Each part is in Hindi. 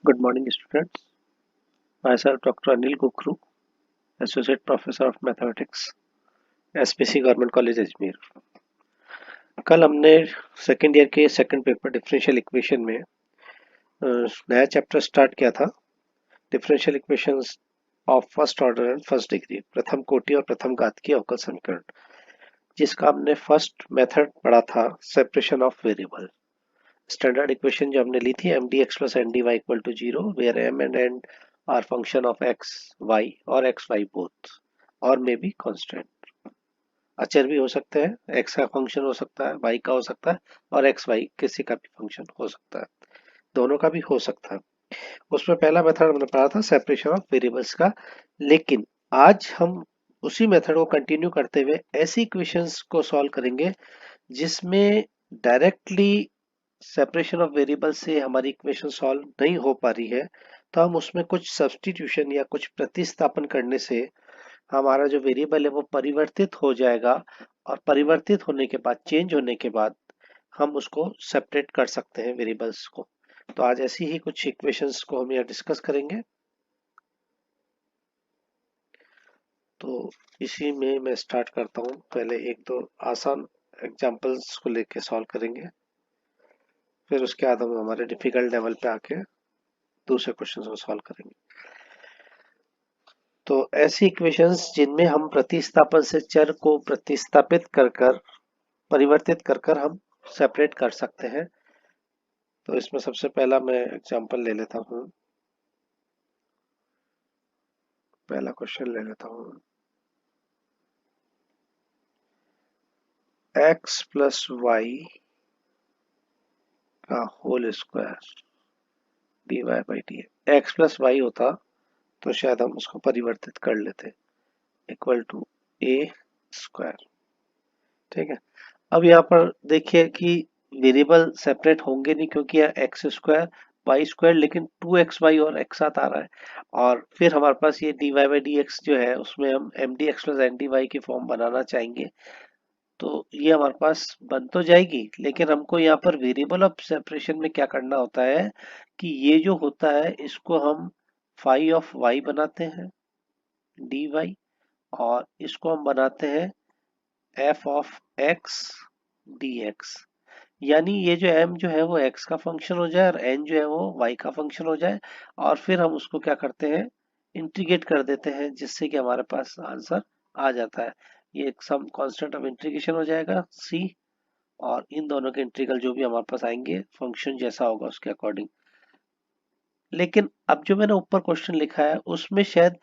Good morning, students. Myself, Dr. Anil Kukru, Associate Professor of Mathematics, SPC government college Ajmer. कल हमने सेकेंड ईयर के सेकंड पेपर डिफरेंशियल इक्वेशन में नया चैप्टर स्टार्ट किया था, differential equations of first order and first degree, प्रथम कोटि और प्रथम घात की अवकल समीकरण, जिसका हमने फर्स्ट मेथड पढ़ा था, separation of variable. Standard equation जो हमने ली थी M D X plus N D Y equal to zero, where M and N are function of X Y और एक्स वाई बोथ और मे बी कांस्टेंट। अचर भी हो सकते हैं, एक्स का फंक्शन हो सकता है, वाई का हो सकता है और एक्स वाई किसी का भी फंक्शन हो सकता है, दोनों का भी हो सकता है। उसमें पहला मेथड हमने पढ़ा था सेपरेशन ऑफ वेरिएबल्स का। लेकिन आज हम उसी मेथड को कंटिन्यू करते हुए ऐसी इक्वेशंस को सॉल्व करेंगे जिसमें डायरेक्टली सेपरेशन ऑफ वेरिएबल से हमारी इक्वेशन सॉल्व नहीं हो पा रही है, तो हम उसमें कुछ सब्स्टिट्यूशन या कुछ प्रतिस्थापन करने से हमारा जो वेरिएबल है वो परिवर्तित हो जाएगा और परिवर्तित होने के बाद, चेंज होने के बाद हम उसको सेपरेट कर सकते हैं वेरिएबल्स को। तो आज ऐसी ही कुछ इक्वेशंस को हम यहाँ डिस्कस करेंगे। तो इसी में मैं स्टार्ट करता हूँ। पहले एक दो आसान एग्जांपल्स को लेके सॉल्व करेंगे, फिर उसके बाद हम हमारे डिफिकल्ट लेवल पे आके दूसरे क्वेश्चन को सॉल्व करेंगे। तो ऐसी इक्वेशंस जिनमें हम प्रतिस्थापन से चर को प्रतिस्थापित कर कर परिवर्तित कर कर हम सेपरेट कर सकते हैं। तो इसमें सबसे पहला मैं एग्जांपल ले लेता हूँ, पहला क्वेश्चन ले लेता हूँ। x प्लस वाई का whole square D Y by D X plus Y होता तो शायद हम उसको परिवर्तित कर लेते, इक्वल टू ए स्क्वायर। ठीक है, अब यहाँ पर देखिए कि वेरिएबल सेपरेट होंगे नहीं, क्योंकि यह एक्स स्क्वायर वाई स्क्वायर, लेकिन 2xy और एक साथ आ रहा है। और फिर हमारे पास ये dy बाई डी एक्स जो है, उसमें हम M D X plus N D Y की फॉर्म बनाना चाहेंगे। तो ये हमारे पास बन तो जाएगी, लेकिन हमको यहाँ पर वेरिएबल ऑफ सेपरेशन में क्या करना होता है कि ये जो होता है इसको हम फाई ऑफ वाई बनाते हैं डी वाई, और इसको हम बनाते हैं F of x D x. यानी ये जो m जो है वो x का फंक्शन हो जाए और n जो है वो y का फंक्शन हो जाए, और फिर हम उसको क्या करते हैं, इंटीग्रेट कर देते हैं, जिससे कि हमारे पास आंसर आ जाता है। ये एक सम कांस्टेंट ऑफ इंटीग्रेशन हो जाएगा c, और इन दोनों के इंटीग्रल जो भी हमारे पास आएंगे फंक्शन जैसा होगा उसके अकॉर्डिंग। लेकिन अब जो मैंने ऊपर क्वेश्चन लिखा है उसमें शायद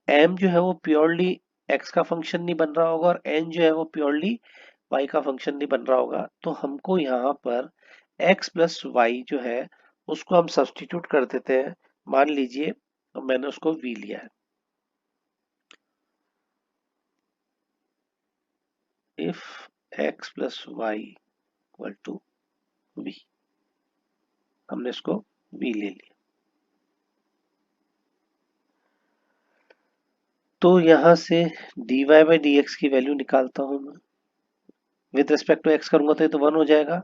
m जो है वो प्योरली x का फंक्शन नहीं बन रहा होगा और n जो है वो प्योरली y का फंक्शन नहीं बन रहा होगा। तो हमको यहाँ पर x प्लस वाई जो है उसको हम सब्सटीट्यूट कर देते हैं। मान लीजिए मैंने उसको v लिया है। If x plus Y equal to v, हमने इसको v ले लिया। तो यहाँ से dy बाई डी एक्स की वैल्यू निकालता हूँ मैं। विद रिस्पेक्ट टू x करूंगा तो ये तो 1 हो जाएगा,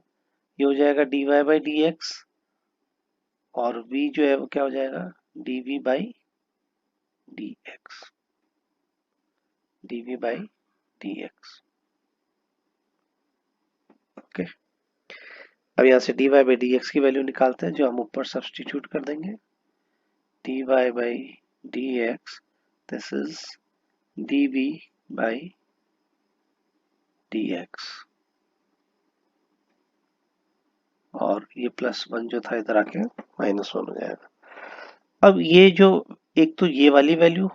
ये हो जाएगा dy बाई डी एक्स, और v जो है वो क्या हो जाएगा dv by D x, dv by D x. Okay, अब यहाँ से dy बाई डी एक्स की वैल्यू निकालते हैं, जो हम ऊपर सब्सटीट्यूट कर देंगे। dy by D x, this is dv by D x, और ये +1 जो था इधर आके -1 हो जाएगा। अब ये जो एक तो ये वाली वैल्यू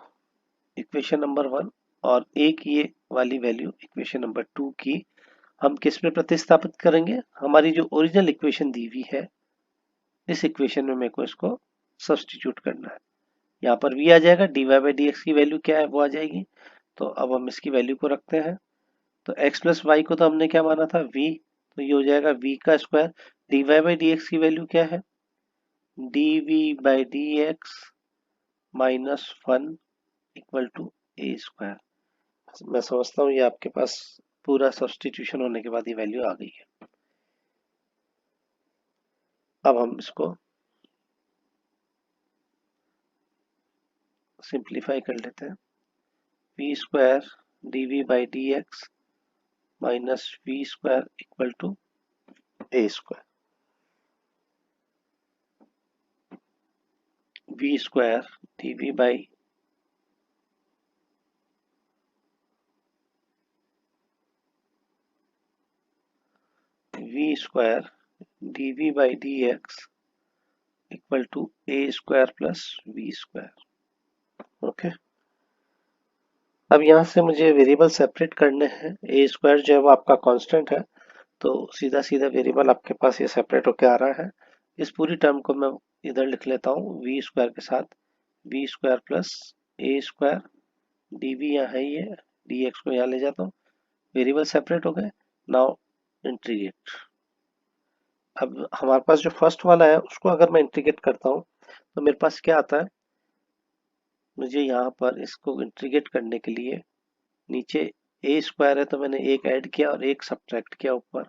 इक्वेशन नंबर 1 और एक ये वाली वैल्यू इक्वेशन नंबर 2 की हम किस में प्रतिस्थापित करेंगे, हमारी जो ओरिजिनल इक्वेशन दी हुई है इस इक्वेशन में मेरे को इसको सब्सटीट्यूट करना है। यहाँ पर v आ जाएगा, dy बाई डी एक्स की वैल्यू क्या है वो आ जाएगी। तो अब हम इसकी वैल्यू को रखते हैं। तो x प्लस वाई को तो हमने क्या माना था v, तो ये हो जाएगा v का square. dy by D X की वैल्यू क्या है, dv by D X -1 equal to A square. मैं समझता हूँ ये आपके पास पूरा सब्सटीट्यूशन होने के बाद ये वैल्यू आ गई है। अब हम इसको सिंप्लीफाई कर लेते हैं। V square D V by D X minus V square equal to A square. V square D V by V square D V by D X equal to A square plus V square. Okay, अब यहाँ से मुझे वेरिएबल सेपरेट करने हैं। ए स्क्वायर जो है वो आपका कांस्टेंट है, तो सीधा सीधा वेरिएबल आपके पास ये सेपरेट होके आ रहा है। इस पूरी टर्म को मैं इधर लिख लेता हूँ वी स्क्वायर के साथ, V square plus A square D V यहाँ है, ये डी एक्स को यहाँ ले जाता हूँ। वेरिएबल सेपरेट हो गए। Now integrate. अब हमारे पास जो फर्स्ट वाला है उसको अगर मैं इंटीग्रेट करता हूँ तो मेरे पास क्या आता है, मुझे यहाँ पर इसको इंटीग्रेट करने के लिए नीचे ए स्क्वायर है तो मैंने एक ऐड किया और एक सब्ट्रैक्ट किया ऊपर,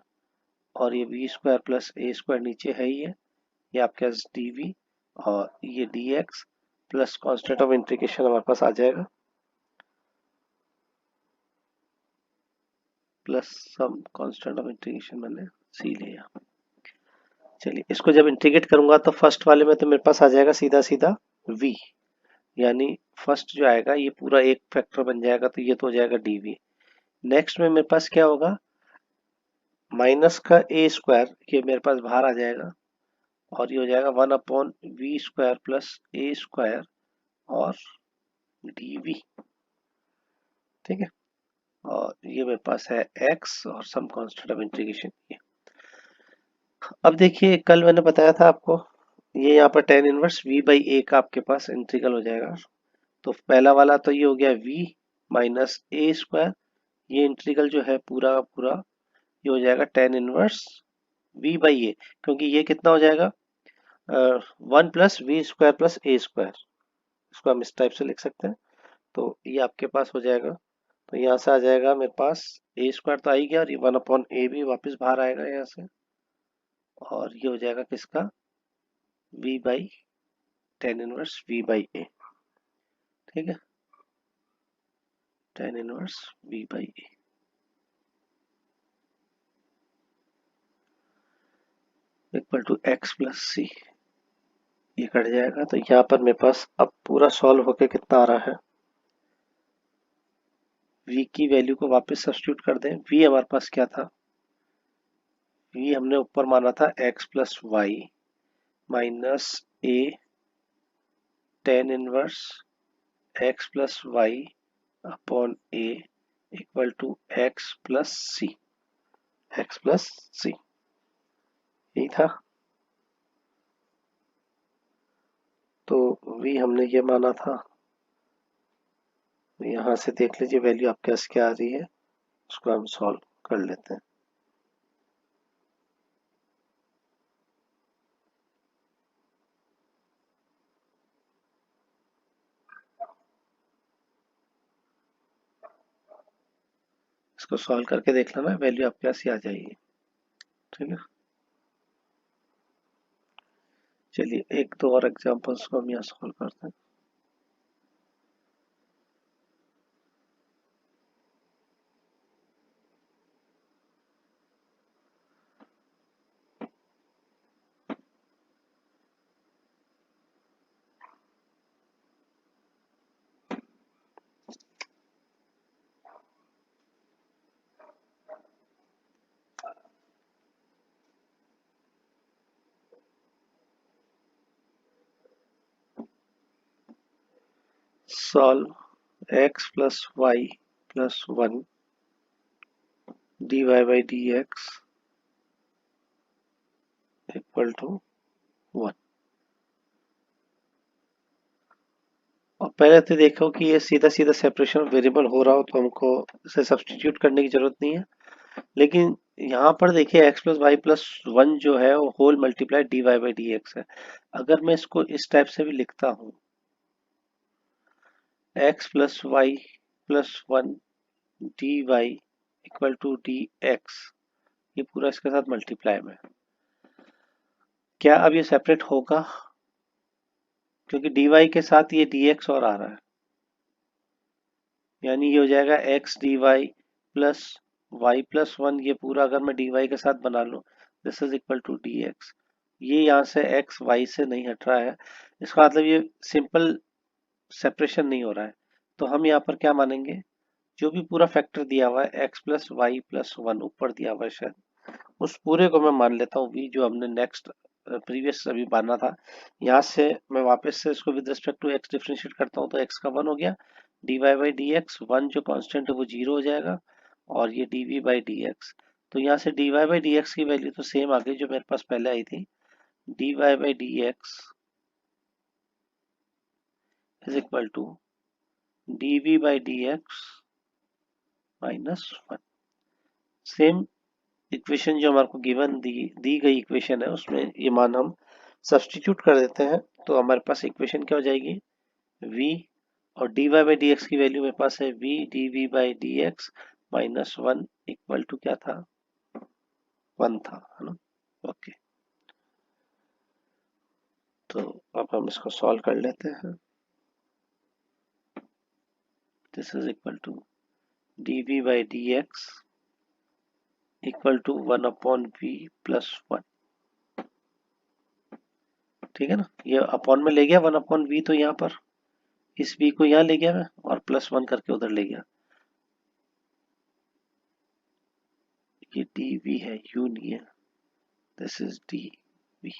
और ये V square plus A square नीचे है ही है, ये आपके पास डी वी और ये D X plus constant of integration हमारे पास आ जाएगा, plus some constant of integration मैंने सी लिया। चलिए इसको जब इंटीग्रेट करूंगा तो फर्स्ट वाले में तो मेरे पास आ जाएगा सीधा सीधा v, यानी फर्स्ट जो आएगा ये पूरा एक फैक्टर बन जाएगा, तो ये तो हो जाएगा dv। नेक्स्ट में मेरे पास क्या होगा, माइनस का ए स्क्वायर, ये मेरे पास बाहर आ जाएगा और ये हो जाएगा 1/v square plus A square और dv। ठीक है, और ये मेरे पास है x और सम कांस्टेंट ऑफ इंटीग्रेशन। अब देखिए कल मैंने बताया था आपको, ये यहाँ पर tan इनवर्स v बाई ए का आपके पास इंटीग्रल हो जाएगा। तो पहला वाला तो ये हो गया v माइनस ए स्क्वायर, ये इंटीग्रल जो है पूरा का पूरा ये हो जाएगा tan inverse v by A, क्योंकि ये कितना हो जाएगा 1 plus V square plus A square, इसको हम इस टाइप से लिख सकते हैं। तो ये आपके पास हो जाएगा, तो यहाँ से आ जाएगा मेरे पास ए स्क्वायर तो आ ही गया और ये 1/a भी वापस बाहर आएगा यहाँ से, और ये हो जाएगा किसका v by tan inverse v by A. ठीक है, tan inverse v by A equal to X plus C, ये कट जाएगा। तो यहाँ पर मेरे पास अब पूरा सॉल्व होके कितना आ रहा है, v की वैल्यू को वापस सब्स्टिट्यूट कर दें। v हमारे पास क्या था, v हमने ऊपर माना था x plus Y minus A tan inverse x plus Y upon A equal to X plus C, X plus C यही था। तो v हमने ये माना था, यहाँ से देख लीजिए वैल्यू आपके पास क्या आ रही है, उसको हम सॉल्व कर लेते हैं। इसको सॉल्व करके देख लेना, वैल्यू आपके पास ही आ जाएगी। ठीक है, चलिए एक दो और एग्जांपल्स को हम यहाँ सॉल्व करते हैं। Solve x plus Y plus 1 dy by D X equal to 1। और पहले तो देखो कि ये सीधा सीधा सेपरेशन ऑफ वेरिएबल हो रहा हो तो हमको इसे सब्स्टिट्यूट करने की जरूरत नहीं है, लेकिन यहाँ पर देखिए x प्लस वाई प्लस 1 जो है वो whole multiply D Y by D X है। अगर मैं इसको इस टाइप से भी लिखता हूँ x plus Y plus 1 D Y equal to D X, ये पूरा इसके साथ मल्टीप्लाई में, क्या अब ये सेपरेट होगा, क्योंकि dy के साथ ये dx और आ रहा है, यानी ये हो जाएगा X D Y plus Y plus one, ये पूरा अगर मैं डी वाई के साथ बना लूँ, this is equal to D X. ये यहाँ से एक्स वाई से नहीं हट रहा है, इसका मतलब ये सिंपल सेपरेशन नहीं हो रहा है। तो हम यहाँ पर क्या मानेंगे, जो भी पूरा फैक्टर दिया हुआ है X plus Y plus one ऊपर दिया हुआ है शायद, उस पूरे को मैं मान लेता हूँ वी, जो हमने नेक्स्ट प्रीवियस अभी माना था। यहाँ से मैं वापस से इसको with respect to X differentiate करता हूँ, तो एक्स का वन हो गया, D Y by D X, one जो कांस्टेंट है वो जीरो हो जाएगा, और ये D V by D X. तो यहाँ से D Y by D X की वैल्यू तो सेम आ गई जो मेरे पास पहले आई थी, D Y by D X is equal to D V by D X minus one. Same equation जो हमारे को गिवन दी गई इक्वेशन है उसमें ये मान हम सब्स्टिट्यूट कर देते हैं, तो हमारे पास इक्वेशन क्या हो जाएगी, v, और dy बाई डी एक्स की वैल्यू मेरे पास है v dv by D X minus one equal to क्या था, वन था, है ना। ओके, तो अब हम इसको सॉल्व कर लेते हैं। This is equal to dv by D X equal to one upon V plus one. ठीक है ना, ये अपॉन में ले गया वन अपॉन वी, तो यहाँ पर इस v को यहाँ ले गया मैं और प्लस वन करके उधर ले गया, ये डी वी है, यू नहीं है, दिस इज डी वी।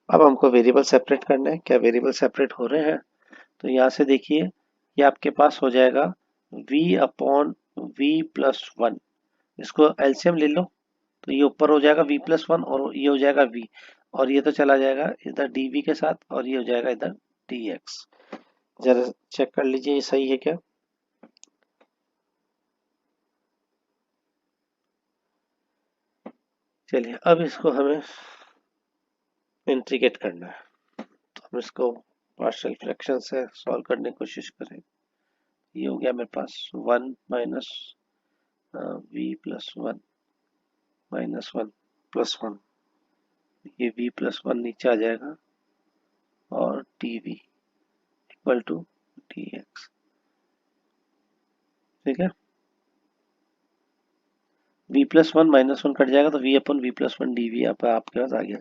अब हमको वेरिएबल सेपरेट करना है, क्या वेरिएबल सेपरेट हो रहे हैं, तो यहाँ से देखिए ये आपके पास हो जाएगा v upon v plus one, इसको एलसीएम ले लो, तो ये ऊपर हो जाएगा v प्लस वन और ये हो जाएगा v, और ये तो चला जाएगा इधर dv के साथ, और ये हो जाएगा इधर dx। जरा चेक कर लीजिए ये सही है क्या। चलिए अब इसको हमें इंटीग्रेट करना है, तो हम इसको पार्शियल फ्रैक्शन से सॉल्व करने की कोशिश करें। ये हो गया मेरे पास one minus V plus one minus one plus one, ये v प्लस वन नीचे आ जाएगा, और D V equal to D X. ठीक है, v plus one minus one cut जाएगा, तो v upon v plus one D V यहाँ पर आपके पास आ गया।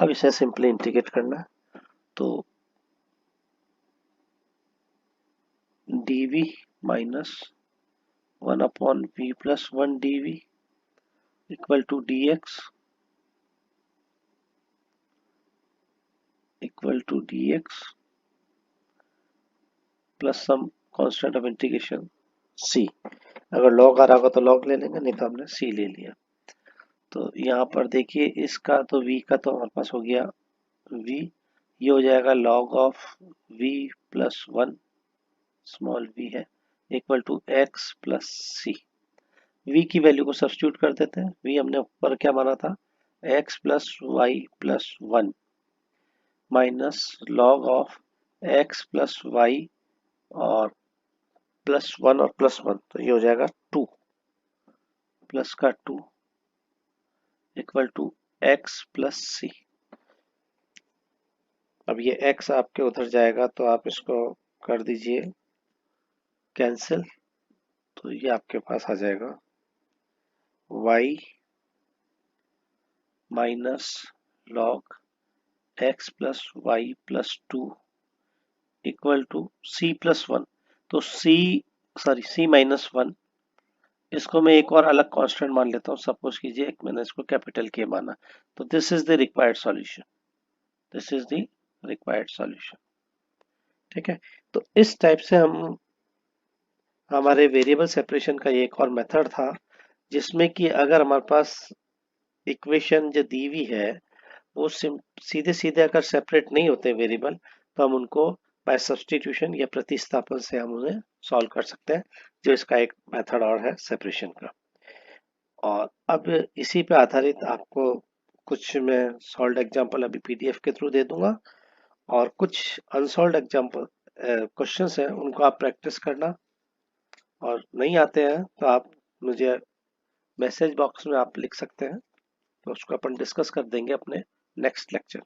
अब इसे सिंपली इंटीग्रेट करना है, तो D V minus one upon V plus one D V equal to D X equal to D X plus some constant of integration c। अगर लॉग आ रहा होगा तो लॉग ले लेंगे, नहीं तो हमने c ले लिया। तो यहाँ पर देखिए इसका तो v का तो हमारे पास हो गया v, ये हो जाएगा log of v plus one small v है equal to x plus c। v की वैल्यू को सब्स्टिट्यूट कर देते हैं, v हमने ऊपर क्या माना था, x plus Y plus one minus log of x plus Y और प्लस वन और प्लस वन, तो ये हो जाएगा टू प्लस का two equal to x plus C. अब ये x आपके उधर जाएगा तो आप इसको कर दीजिए कैंसिल, तो ये आपके पास आ जाएगा y minus log x plus Y plus two equal to c plus one. तो c माइनस वन, इसको मैं एक और अलग कांस्टेंट मान लेता हूँ, सपोज कीजिए एक मैंने इसको कैपिटल के माना, तो this is the required solution, this is the required solution. ठीक है, तो इस टाइप से हम हमारे वेरिएबल सेपरेशन का एक और मेथड था, जिसमें कि अगर हमारे पास इक्वेशन जो दी हुई है वो सीधे सीधे अगर सेपरेट नहीं होते वेरिएबल, तो हम उनको बाय सब्स्टिट्यूशन या प्रतिस्थापन से हम उन्हें सॉल्व कर सकते हैं, जो इसका एक मेथड और है सेपरेशन का। और अब इसी पे आधारित आपको कुछ मैं सॉल्व एग्जांपल अभी पीडीएफ के थ्रू दे दूंगा, और कुछ अनसॉल्व एग्जांपल क्वेश्चंस हैं उनको आप प्रैक्टिस करना, और नहीं आते हैं तो आप मुझे मैसेज बॉक्स में आप लिख सकते हैं, तो उसको अपन डिस्कस कर देंगे अपने नेक्स्ट लेक्चर।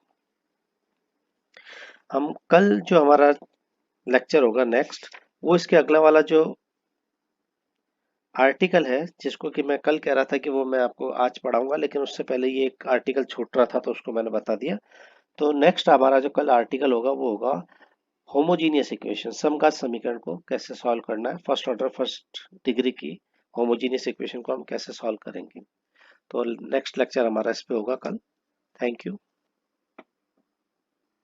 हम कल जो हमारा लेक्चर होगा नेक्स्ट, वो इसके अगला वाला जो आर्टिकल है जिसको कि मैं कल कह रहा था कि वो मैं आपको आज पढ़ाऊंगा, लेकिन उससे पहले ये एक आर्टिकल छूट रहा था तो उसको मैंने बता दिया। तो नेक्स्ट हमारा जो कल आर्टिकल होगा वो होगा होमोजीनियस इक्वेशन, समघात समीकरण को कैसे सॉल्व करना है, फर्स्ट ऑर्डर फर्स्ट डिग्री की होमोजीनियस इक्वेशन को हम कैसे सॉल्व करेंगे। तो नेक्स्ट लेक्चर हमारा इस पे होगा कल। Thank you.